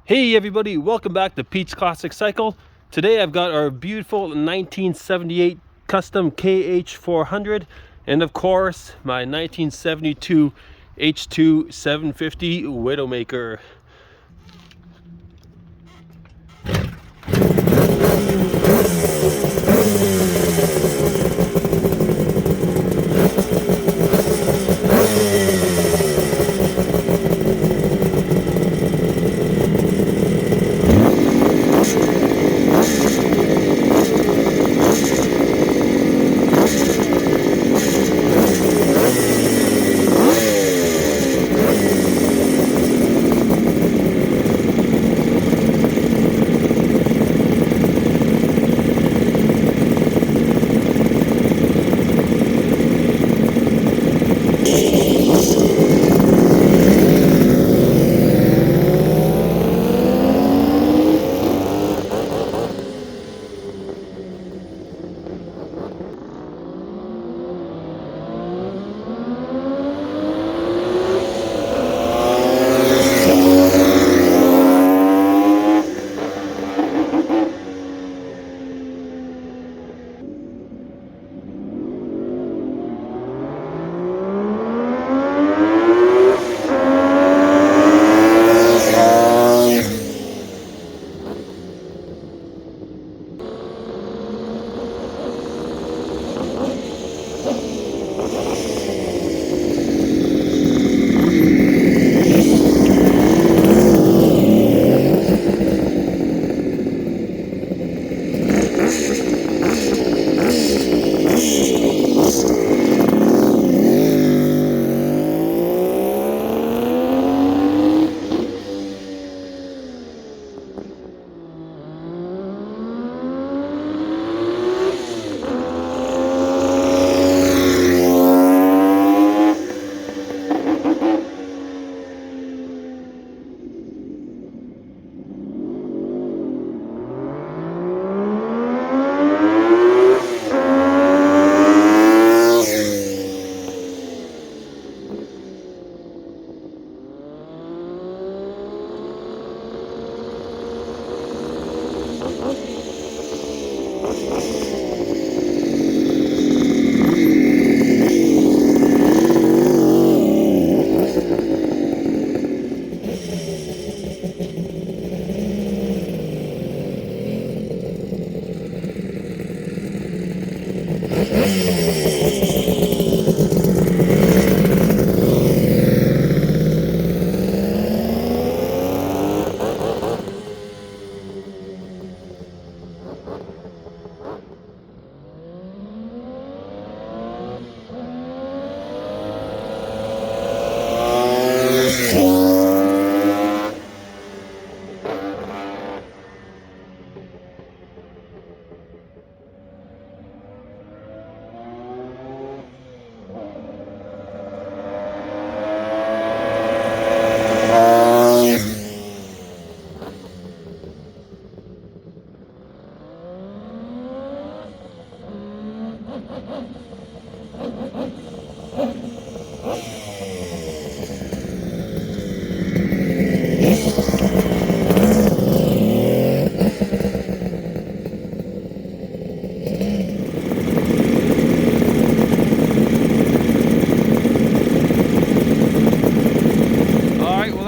Hey everybody, welcome back to Pete's Classic Cycle. Today I've got our beautiful 1978 custom KH400 and of course my 1972 H2 750 Widowmaker.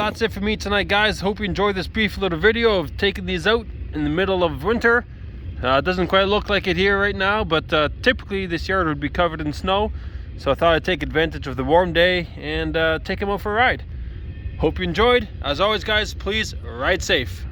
That's it for me tonight, guys. Hope you enjoyed this brief little video of taking these out in the middle of winter. It doesn't quite look like it here right now, but typically this yard would be covered in snow, so I thought I'd take advantage of the warm day and take them out for a ride. Hope you enjoyed. As always, guys, please ride safe.